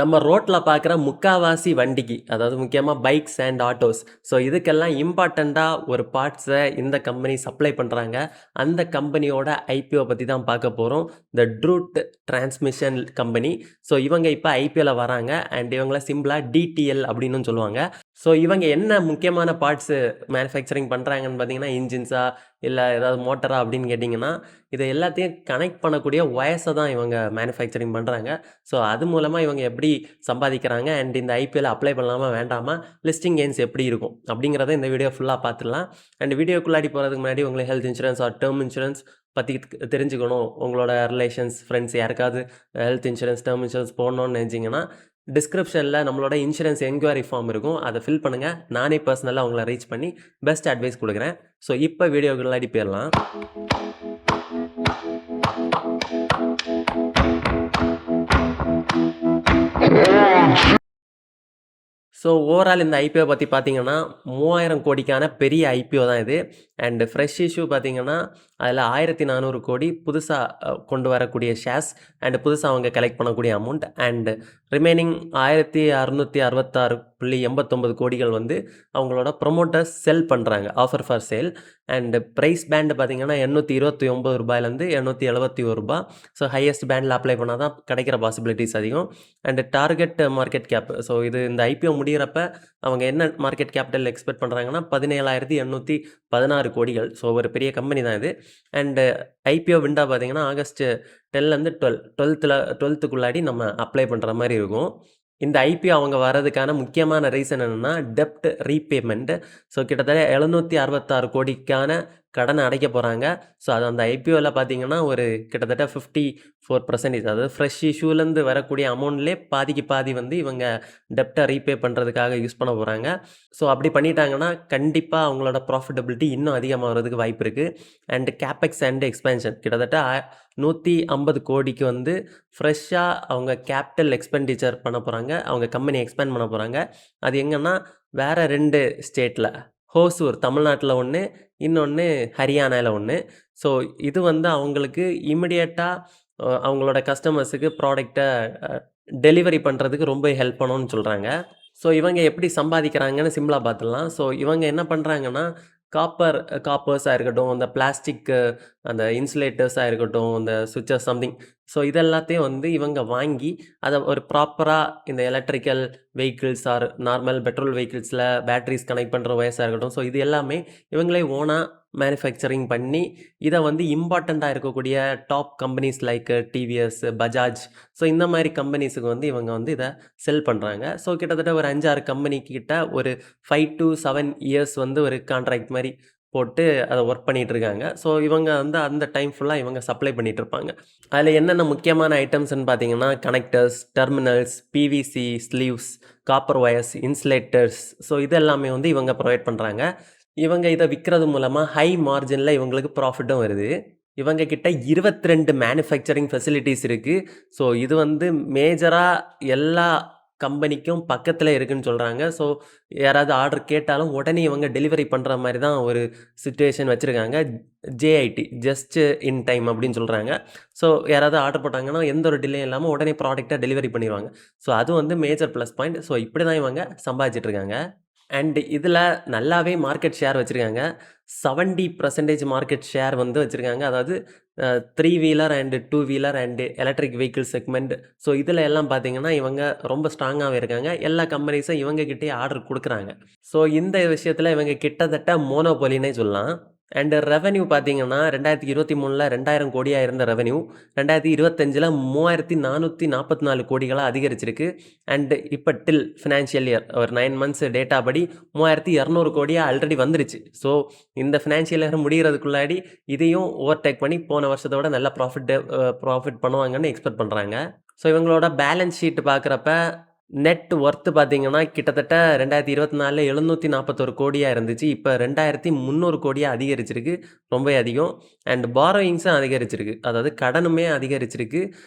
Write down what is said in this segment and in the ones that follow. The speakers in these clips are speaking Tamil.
நம்ம ரோட்ல பார்க்குற முக்காவாசி வண்டிக்கு, அதாவது முக்கியமா பைக்ஸ் அண்ட் ஆட்டோஸ். ஸோ இதுக்கெல்லாம் இம்பார்ட்டன்ட்டா ஒரு பார்ட்ஸ இந்த கம்பெனி சப்ளை பண்றாங்க. அந்த கம்பெனியோட ஐபிஓ பத்தி தான் பார்க்க போறோம். த ட்ரூட் டிரான்ஸ்மிஷன் கம்பெனி. ஸோ இவங்க இப்ப ஐபிஓல வராங்க. அண்ட் இவங்கள சிம்பிளா டிடிஎல் அப்படின்னும் சொல்லுவாங்க. ஸோ இவங்க என்ன முக்கியமான பார்ட்ஸு மேனுஃபேக்சரிங் பண்றாங்கன்னு பார்த்தீங்கன்னா, இன்ஜின்ஸா இல்ல ஏதாவது மோட்டரா அப்படின்னு கேட்டிங்கன்னா, இத எல்லாத்தையும் கனெக்ட் பண்ணக்கூடிய ஒயர்ஸ தான் இவங்க மேனுஃபேக்சரிங் பண்றாங்க. ஸோ அது மூலமா இவங்க எப்படி சம்பாதிக்கிறாங்க அண்ட் இந்த ஐபிஎல் அப்ளை பண்ணலாமா வேண்டாமா, லிஸ்டிங் கெயின்ஸ் எப்படி இருக்கும் அப்படிங்கிறத இந்த வீடியோ ஃபுல்லா பார்த்துடலாம். அண்ட் வீடியோக்குள்ளாடி போறதுக்கு முன்னாடி உங்களுக்கு health insurance or term insurance பத்தி தெரிஞ்சுக்கணும். உங்களோட ரிலேஷன்ஸ், ஃப்ரெண்ட்ஸ் யாருக்காவது ஹெல்த் இன்சூரன்ஸ், டெர்ம் இன்சூரன்ஸ் போடணும்னு நினைச்சீங்கன்னா, டிஸ்கிரிப்ஷன்ல நம்மளோட இன்சூரன்ஸ் என்குயரி ஃபார்ம் இருக்கும். அத ஃபில் பண்ணுங்க. நானே பர்சனலா உங்கள ரீச் பண்ணி பெஸ்ட் அட்வைஸ் குடுக்குறேன். ஸோ இப்ப வீடியோக்குள்ளாடி போயிரலாம். ஸோ ஓவரால் இந்த ஐபிஓ பத்தி பார்த்தீங்கன்னா, 3000 கோடிக்கான பெரிய ஐபிஓ தான் இது. அண்ட் ஃப்ரெஷ் இஷ்யூ பார்த்தீங்கன்னா, அதில 1400 கோடி புதுசா கொண்டு வரக்கூடிய ஷேர்ஸ் அண்ட் புதுசா அவங்க கலெக்ட் பண்ணக்கூடிய அமௌண்ட் அண்ட் ரிமைனிங் 1666.89 கோடிகள் வந்து அவங்களோட ப்ரொமோட்டர்ஸ் செல் பண்றாங்க. Offer for sale. And price band பார்த்தீங்கன்னா, ரூ. 829லேருந்து ரூ. 871. ஸோ ஹையஸ்ட் பேண்ட்ல அப்ளை பண்ணா தான் கிடைக்கிற பாசிபிலிட்டிஸ் அதிகம். And target market cap. So இது இந்த ஐபிஓ முடியிறப்ப அவங்க என்ன மார்க்கெட் கேபிட்டல் எக்ஸ்பெக்ட் பண்றாங்கன்னா, 17,816 கோடிகள். ஸோ ஒரு பெரிய கம்பெனி தான் இது. அண்ட் ஐபிஓ விண்டோ பார்த்தீங்கன்னா, ஆகஸ்ட் 10லேருந்து 12த்துக்குள்ளாடி நம்ம அப்ளை பண்ற மாரி இருக்கும். இந்த ஐபிஓ அவங்க வர்றதுக்கான முக்கியமான ரீசன் என்னன்னா, டெப்ட் ரீபேமெண்ட். ஸோ கிட்டத்தட்ட 766 கோடிக்கான கடன அடைக்க போறாங்க. ஸோ அது அந்த ஐபிஓல பார்த்தீங்கன்னா, ஒரு கிட்டத்தட்ட 54% அதாவது ஃப்ரெஷ் இஷ்யூலேருந்து வரக்கூடிய அமௌண்ட்லயே பாதிக்கு பாதி வந்து இவங்க டெப்ட்ட ரீபே பண்றதுக்காக யூஸ் பண்ண போறாங்க. ஸோ அப்படி பண்ணிட்டாங்கன்னா, கண்டிப்பா அவங்களோட ப்ராஃபிட்டபிலிட்டி இன்னும் அதிகமாகறதுக்கு வாய்ப்பு இருக்கு. அண்ட் கேபெக்ஸ் அண்ட் எக்ஸ்பேன்ஷன் கிட்டத்தட்ட 150 கோடிக்கு வந்து ஃப்ரெஷ்ஷா அவங்க கேபிட்டல் எக்ஸ்பெண்டிச்சர் பண்ண போறாங்க. அவங்க கம்பெனி எக்ஸ்பேண்ட் பண்ண போறாங்க. அது எங்கன்னா, வேற 2 ஸ்டேட்ல. ஹோசூர் தமிழ்நாட்டுல 1, இன்னொன்னு ஹரியானால 1. ஸோ இது வந்து அவங்களுக்கு இமிடியேட்டா அவங்களோட கஸ்டமர்ஸுக்கு ப்ராடக்ட்ட டெலிவரி பண்றதுக்கு ரொம்ப ஹெல்ப் பண்ணும்னு சொல்றாங்க. ஸோ இவங்க எப்படி சம்பாதிக்கிறாங்கன்னு சிம்பிளா பார்த்துடலாம். ஸோ இவங்க என்ன பண்றாங்கன்னா, காப்பர்ஸா இருக்கட்டும், அந்த பிளாஸ்டிக் அந்த இன்சுலேட்டர்ஸா இருக்கட்டும், இந்த ஸ்விட்சஸ் சம்திங். ஸோ இது எல்லாத்தையும் வந்து இவங்க வாங்கி, அத ஒரு ப்ராப்பரா இந்த electrical vehicles or normal petrol வெஹிக்கிள்ஸ்ல பேட்டரிஸ் கனெக்ட் பண்ற ஒயர்ஸா இருக்கட்டும். ஸோ இது எல்லாமே இவங்களே ஓனா மேனுஃபேக்சரிங் பண்ணி, இத வந்து இம்பார்ட்டன்ட்டா இருக்கக்கூடிய top companies like TVS, Bajaj. So இந்த மாரி கம்பெனிஸுக்கு வந்து இவங்க வந்து இத செல் பண்றாங்க. ஸோ கிட்டத்தட்ட ஒரு 5, 6 கம்பெனி கிட்ட ஒரு 5 to 7 இயர்ஸ் வந்து ஒரு கான்ட்ராக்ட் மாரி போட்டு அத ஒர்க் பண்ணிட்டு இருக்காங்க. ஸோ இவங்க வந்து அந்த டைம் ஃபுல்லா இவங்க சப்ளை பண்ணிட்டு இருப்பாங்க. அதில என்னென்ன முக்கியமான ஐட்டம்ஸ்ன்னு பார்த்தீங்கன்னா, connectors, terminals, PVC sleeves, copper wires, insulators. So இது எல்லாமே வந்து இவங்க புரொவைட் பண்றாங்க. இவங்க இத விக்கிறது மூலமா ஹை மார்ஜின்ல இவங்களுக்கு ப்ராஃபிட்டும் வருது. இவங்க கிட்ட 22 மேனுஃபேக்சரிங் ஃபெசிலிட்டீஸ் இருக்கு. ஸோ இது வந்து மேஜரா எல்லா கம்பெனிக்கும் பக்கத்துல இருக்குன்னு சொல்றாங்க. ஸோ யாராவது ஆர்டர் கேட்டாலும் உடனே இவங்க டெலிவரி பண்ற மாரி தான் ஒரு சிச்சுவேஷன் வச்சிருக்காங்க. ஜேஐடி ஜஸ்ட் இன் டைம் அப்படின்னு சொல்றாங்க. ஸோ யாராவது ஆர்டர் போட்டாங்கன்னா, எந்த ஒரு டிலே இல்லாம உடனே ப்ராடக்ட்ட டெலிவரி பண்ணிருவாங்க. ஸோ அது வந்து மேஜர் ப்ளஸ் பாயிண்ட். ஸோ இப்படி தான் இவங்க சம்பாதிச்சுட்டு இருக்காங்க. அண்ட் இதுல நல்லாவே மார்க்கெட் ஷேர் வச்சிருக்காங்க. 70% மார்க்கெட் ஷேர் வந்து வச்சிருக்காங்க. அதாவது 3 wheeler and 2 wheeler and electric vehicle segment. So இதுல எல்லாம் பார்த்தீங்கன்னா, இவங்க ரொம்ப ஸ்ட்ராங்காவே இருக்காங்க. எல்லா கம்பெனிஸும் இவங்க கிட்டயே ஆர்டர் குடுக்குறாங்க. ஸோ இந்த விஷயத்துல இவங்க கிட்டத்தட்ட மோனோபோலின்னே சொல்லலாம். அண்ட் ரெவென்யூ பார்த்தீங்கன்னா, 2023ல 2000 கோடியா இருந்த ரெவென்யூ 2025ல 3444 கோடிகளா அதிகரிச்சிருக்கு. அண்ட் இப்ப டில் ஃபினான்ஷியல் இயர் ஒரு 9 மந்த்ஸ் டேட்டா படி 3200 கோடியா ஆல்ரெடி வந்துருச்சு. ஸோ இந்த ஃபினான்ஷியல் இயர் முடியறதுக்குள்ளாடி இதையும் ஓவர்டேக் பண்ணி போன வருஷத்த விட நல்ல ப்ராஃபிட் பண்ணுவாங்கன்னு எக்ஸ்பெக்ட் பண்றாங்க. ஸோ இவங்களோட பேலன்ஸ் ஷீட் பார்க்குறப்ப நெட் ஒர்த் பார்த்தீங்கன்னா, கிட்டத்தட்ட 2024ல 741 கோடியா இருந்துச்சு. இப்ப 2300 கோடியா அதிகரிச்சிருக்கு. ரொம்பவே அதிகம். அண்ட் பாரோயிங்ஸும் அதிகரிச்சிருக்கு. அதாவது கடனுமே அதிகரிச்சிருக்கு.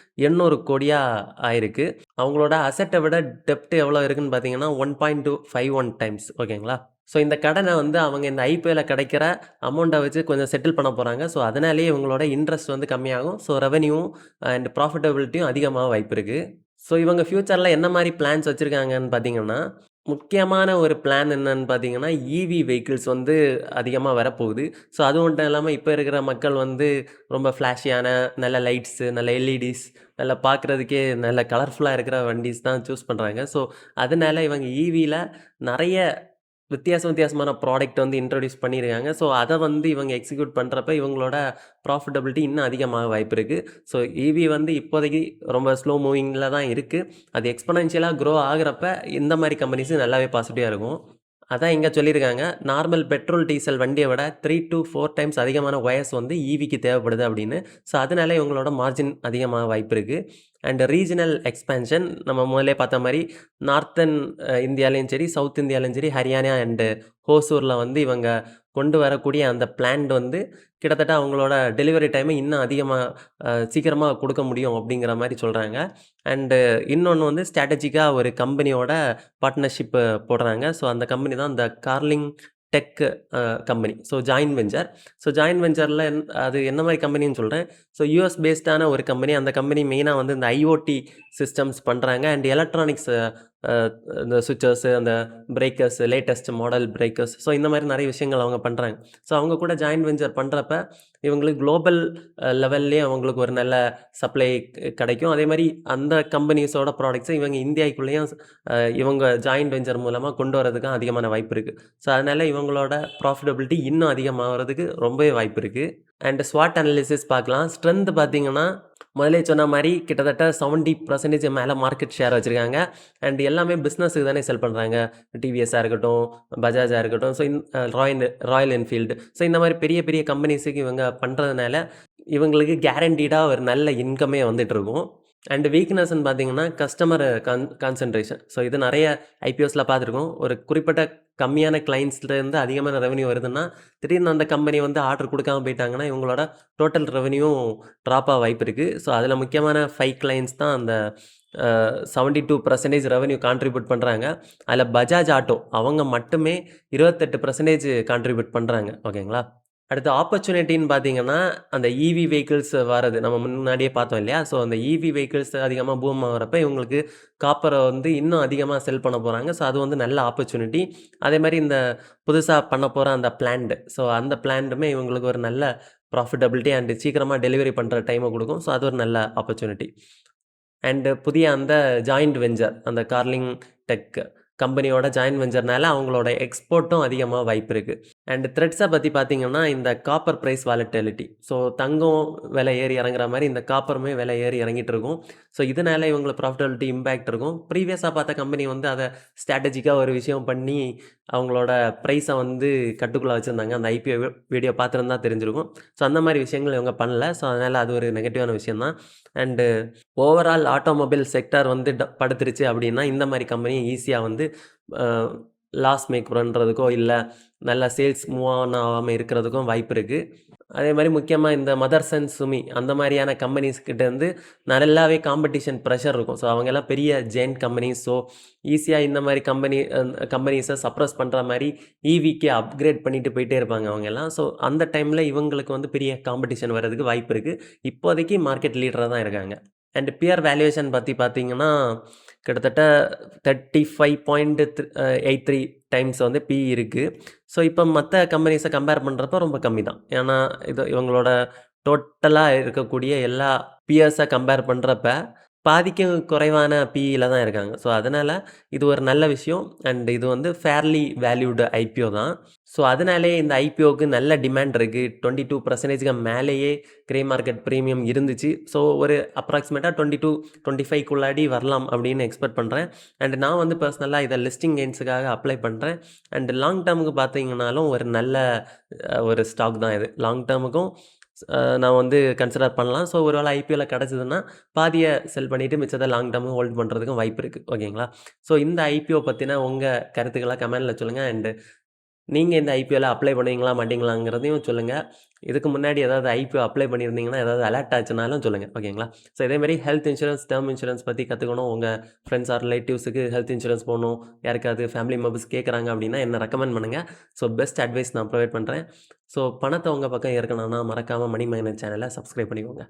800 கோடியா ஆயிருக்கு. அவங்களோட அசெட்ட விட டெப்ட் எவ்வளோ இருக்குன்னு பார்த்தீங்கன்னா, 1.251 டைம்ஸ் ஓகேங்களா? ஸோ இந்த கடன வந்து அவங்க இந்த ஐபிஓல கிடைக்கிற அமௌண்ட்ட வச்சு கொஞ்சம் செட்டில் பண்ண போறாங்க. ஸோ அதனாலேயே இவங்களோட இன்ட்ரெஸ்ட் வந்து கம்மியாகும். ஸோ ரெவென்யூவும் அண்ட் ப்ராஃபிட்டபிலிட்டியும் அதிகமாக வாய்ப்பு இருக்கு. ஸோ இவங்க ஃப்யூச்சர்ல என்ன மாரி பிளான்ஸ் வச்சிருக்காங்கன்னு பார்த்தீங்கன்னா, முக்கியமான ஒரு பிளான் என்னன்னு பார்த்தீங்கன்னா, ஈவி வெஹிக்கிள்ஸ் வந்து அதிகமா வரப்போகுது. ஸோ அது மட்டும் இல்லாம இப்ப இருக்கிற மக்கள் வந்து ரொம்ப ஃப்ளாஷியான நல்ல லைட்ஸு, நல்ல எல்இடிஸ், நல்லா பார்க்குறதுக்கே நல்ல கலர்ஃபுல்லா இருக்கிற வண்டீஸ் தான் சூஸ் பண்றாங்க. ஸோ அதனால இவங்க ஈவில நெறைய வித்தியாசமான ப்ராடக்ட் வந்து இன்ட்ரோடியூஸ் பண்ணியிருக்காங்க. ஸோ அத வந்து இவங்க எக்ஸிக்யூட் பண்றப்ப இவங்களோட ப்ராஃபிட்டபிலிட்டி இன்னும் அதிகமாக வாய்ப்பு இருக்கு. ஸோ ஈவி வந்து இப்போதைக்கு ரொம்ப ஸ்லோ மூவிங்ல தான் இருக்கு. அது எக்ஸ்போனென்ஷியலா க்ரோ ஆகுறப்ப இந்த மாரி கம்பெனிஸ் நல்லாவே பாசிட்டிவா இருக்கும். அதான் இங்க சொல்லியிருக்காங்க. நார்மல் பெட்ரோல், டீசல் வண்டிய விட 3-4 டைம்ஸ் அதிகமான ஒயர்ஸ் வந்து ஈவிக்கு தேவைப்படுது அப்படின்னு. ஸோ அதனால இவங்களோட மார்ஜின் அதிகமாக வாய்ப்பு இருக்கு. அண்ட் ரீஜனல் எக்ஸ்பான்ஷன் நம்ம முதல்லயே பார்த்த மாரி நார்த்தன் இந்தியாலயும் சரி, சவுத் இந்தியாலயும் சரி, ஹரியானா அண்ட் ஹோசூர்ல வந்து இவங்க கொண்டு வரக்கூடிய அந்த பிளான்ட் வந்து கிட்டத்தட்ட அவங்களோட டெலிவரி டைம இன்னும் அதிகமா சீக்கிரமா குடுக்க முடியும் அப்படிங்கிற மாரி சொல்றாங்க. அண்டு இன்னொன்னு வந்து ஸ்ட்ராட்டஜிக்கா ஒரு கம்பெனியோட பார்ட்னர்ஷிப் போடுறாங்க. ஸோ அந்த கம்பெனி தான் இந்த Carling tech company. So joint venture. So joint வெஞ்சர்ல அது என்ன மாரி கம்பெனின்னு சொல்றேன். ஸோ யுஎஸ் பேஸ்டான ஒரு கம்பெனி. அந்த கம்பெனி மெயினா வந்து இந்த ஐஓடி சிஸ்டம்ஸ் பண்றாங்க. அண்ட் எலக்ட்ரானிக்ஸ் அ இந்த ஸ்விட்சஸ், அந்த breakers, latest model breakers. So இந்த மாரி நெறைய விஷயங்கள் அவங்க பண்றாங்க. ஸோ அவங்க கூட ஜாயின்ட் வெஞ்சர் பண்றப்ப இவங்களுக்கு குளோபல் லெவல்லயே அவங்களுக்கு ஒரு நல்ல சப்ளை கிடைக்கும். அதே மாரி அந்த கம்பெனிஸோட ப்ராடக்ட்ஸ இவங்க இந்தியாக்குள்ளேயும் இவங்க ஜாயின்ட் வெஞ்சர் மூலமா கொண்டு வரதுக்கு அதிகமான வாய்ப்பு இருக்கு. ஸோ அதனால இவங்களோட ப்ராஃபிட்டபிலிட்டி இன்னும் அதிகமாகறதுக்கு ரொம்பவே வாய்ப்பு இருக்கு. அண்ட் ஸ்வாட் அனாலிசிஸ் பார்க்கலாம். ஸ்ட்ரென்த் பார்த்தீங்கன்னா, முதல்லயே சொன்ன மாரி கிட்டத்தட்ட 70% மேல மார்க்கெட் ஷேர் வச்சிருக்காங்க. அண்ட் எல்லாமே பிசினஸ்க்கு தானே செல் பண்றாங்க. டிவிஎஸ்ஸா இருக்கட்டும், பஜாஜா இருக்கட்டும், ஸோ ராயல் என்ஃபீல்டு. ஸோ இந்த மாரி பெரிய பெரிய கம்பெனிஸுக்கு இவங்க பண்றதுனால, இவங்களுக்கு கேரண்டீடா ஒரு நல்ல இன்கமே வந்துட்டுருக்கும். அண்ட் வீக்னஸ்ன்னு பார்த்தீங்கன்னா, கஸ்டமர் கான்சன்ட்ரேஷன். ஸோ இது நெறைய ஐபிஓஸ்ல பார்த்துருக்கோம். ஒரு குறிப்பிட்ட கம்மியான கிளையண்ட்ஸ்லேருந்து அதிகமான ரெவென்யூ வருதுன்னா, திடீர்னு அந்த கம்பெனி வந்து ஆர்டர் குடுக்காம போயிட்டாங்கன்னா, இவங்களோட டோட்டல் ரெவென்யூவும் ட்ராப் ஆக வாய்ப்பு இருக்கு. ஸோ அதில முக்கியமான 5 கிளையண்ட்ஸ் தான் அந்த 72% ரெவென்யூ கான்ட்ரிபியூட் பண்றாங்க. அதில பஜாஜ் ஆட்டோ அவங்க மட்டுமே 28% கான்ட்ரிபியூட் பண்றாங்க. ஓகேங்களா? அடுத்து ஆப்பர்ச்சுனிட்டின்னு பார்த்தீங்கன்னா, அந்த ஈவி வெஹிக்கிள்ஸ் வரது நம்ம முன்னாடியே பார்த்தோம் இல்லையா? ஸோ அந்த ஈவி வெஹிக்கிள்ஸ் அதிகமா பூம் ஆகுறப்ப இவங்களுக்கு காப்பர வந்து இன்னும் அதிகமா செல் பண்ண போறாங்க. ஸோ அது வந்து நல்ல ஆப்பர்ச்சுனிட்டி. அதேமாரி இந்த புதுசா பண்ண போற அந்த பிளான்ட். ஸோ அந்த பிளான்ட்டுமே இவங்களுக்கு ஒரு நல்ல ப்ராஃபிட்டபிலிட்டி அண்ட் சீக்கிரமா டெலிவரி பண்ற டைம குடுக்கும். ஸோ அது ஒரு நல்ல ஆப்பர்ச்சுனிட்டி. அண்ட் புதிய அந்த ஜாயிண்ட் வெஞ்சர் அந்த கார்லிங் டெக் கம்பெனியோட ஜாயிண்ட் வெஞ்சர்னால அவங்களோட எக்ஸ்போர்ட்டும் அதிகமா வாய்ப்பு இருக்கு. அண்ட் த்ரெட்ஸ பத்தி பார்த்தீங்கன்னா, இந்த காப்பர் பிரைஸ் வாலட்டிலிட்டி. ஸோ தங்கம் விலை ஏறி இறங்குற மாரி இந்த காப்பருமே விலை ஏறி இறங்கிட்டு இருக்கும். ஸோ இதனால இவங்களுக்கு ப்ராஃபிட்டபிலிட்டி இம்பேக்ட் இருக்கும். ப்ரீவியஸா பார்த்த கம்பெனி வந்து அத ஸ்ட்ராட்டஜிக்கா ஒரு விஷயம் பண்ணி அவங்களோட பிரைஸ வந்து கட்டுக்குள்ள வச்சிருந்தாங்க. அந்த ஐபிஓ வீடியோ பார்த்திருந்தா தெரிஞ்சிருக்கும். ஸோ அந்த மாரி விஷயங்கள் இவங்க பண்ணல. ஸோ அதனால அது ஒரு நெகட்டிவான விஷயம் தான். அண்டு ஓவரால் ஆட்டோமொபைல் செக்டார் வந்து படுத்துருச்சு அப்படின்னா, இந்த மாரி கம்பெனி ஈஸியா வந்து அ லாஸ் மேக் பண்றதுக்கோ, இல்ல நல்ல சேல்ஸ் மூவ் ஆன் ஆகாம இருக்கிறதுக்கும் வாய்ப்பு இருக்கு. அதே மாரி முக்கியமா இந்த மதர்சன், சுமி அந்த மாரியான கம்பெனிஸ் கிட்ட இருந்து நல்லாவே காம்படிஷன் பிரஷர் இருக்கும். ஸோ அவங்கலாம் பெரிய ஜெயன்ட் கம்பெனிஸ். ஸோ ஈஸியா இந்த மாரி கம்பெனிஸ சப்ரஸ் பண்ற மாரி ஈவிக்கு அப்கிரேட் பண்ணிட்டு போயிட்டே இருப்பாங்க அவங்கலாம். ஸோ அந்த டைம்ல இவங்களுக்கு வந்து பெரிய காம்படிஷன் வரதுக்கு வாய்ப்பு இருக்கு. இப்போதைக்கு மார்க்கெட் லீடரா தான் இருக்காங்க. அண்ட் பியர் வேல்யூவேஷன் பத்தி பார்த்தீங்கன்னா, கிட்டத்தட்ட 35.83 டைம்ஸ் வந்து பிஇ இருக்கு. ஸோ இப்ப மத்த கம்பெனிஸ கம்பேர் பண்றப்ப ரொம்ப கம்மி தான். ஏன்னா, இது இவங்களோட டோட்டலா இருக்கக்கூடிய எல்லா பியர்ஸ கம்பேர் பண்றப்ப, பாதிக்கும் குறைவான பிஇல தான் இருக்காங்க. ஸோ அதனால இது ஒரு நல்ல விஷயம். அண்ட் இது வந்து ஃபேர்லி வேல்யூடு ஐபிஓ தான். ஸோ அதனாலேயே இந்த ஐபிஓக்கு நல்ல டிமாண்ட் இருக்கு. 22%க்கு மேலேயே கிரே மார்க்கெட் பிரீமியம் இருந்துச்சு. ஸோ ஒரு அப்ராக்ஸிமேட்டா 22, 25க்குள்ளாடி வரலாம் அப்படின்னு எக்ஸ்பெக்ட் பண்றேன். அண்ட் நான் வந்து பெர்சனலா இத லிஸ்டிங் கெயின்ஸுக்காக அப்ளை பண்றேன். அண்ட் லாங் டெர்முக்கு பார்த்தீங்கன்னாலும் ஒரு நல்ல ஒரு ஸ்டாக் தான் இது. லாங் டெர்முக்கும் நான் வந்து கன்சிடர் பண்ணலாம். ஸோ ஒரு வேள ஐபிஓல கிடைச்சதுன்னா, பாதிய செல் பண்ணிட்டு மிச்சத்த லாங் டெர்ம் ஹோல்ட் பண்றதுக்கும் வாய்ப்பு இருக்கு. ஓகேங்களா? ஸோ இந்த ஐபிஓ பத்தின உங்க கருத்துக்கள கமெண்ட்ல சொல்லுங்க. அண்ட் நீங்க இந்த ஐபிஓல அப்ளை பண்ணுவீங்களா, மாட்டீங்களாங்கிறதையும் சொல்லுங்க. இதுக்கு முன்னாடி ஏதாவது ஐபிஓ அப்ளை பண்ணியிருந்தீங்கன்னா, ஏதாவது அலர்ட் ஆச்சுனாலும் சொல்லுங்க. ஓகேங்களா? ஸோ இதேமாரி ஹெல்த் இன்சூரன்ஸ், டெர்ம் இன்சூரன்ஸ் பத்தி கத்துக்கணும். உங்க ஃப்ரெண்ட்ஸ் ஆர் ரிலேட்டிவ்ஸுக்கு ஹெல்த் இன்சூரன்ஸ் போடணும். யாருக்காவது ஃபேமிலி மெம்பர்ஸ் கேட்குறாங்க அப்படின்னா, என்ன ரெக்கமெண்ட் பண்ணுங்க. ஸோ பெஸ்ட் அட்வைஸ் நான் ப்ரொவைட் பண்றேன். ஸோ பணத்த உங்க பக்கம் ஈர்க்கணும்னா, மறக்காம மணி மைனர் சேனல சப்ஸ்கிரைப் பண்ணிக்கோங்க.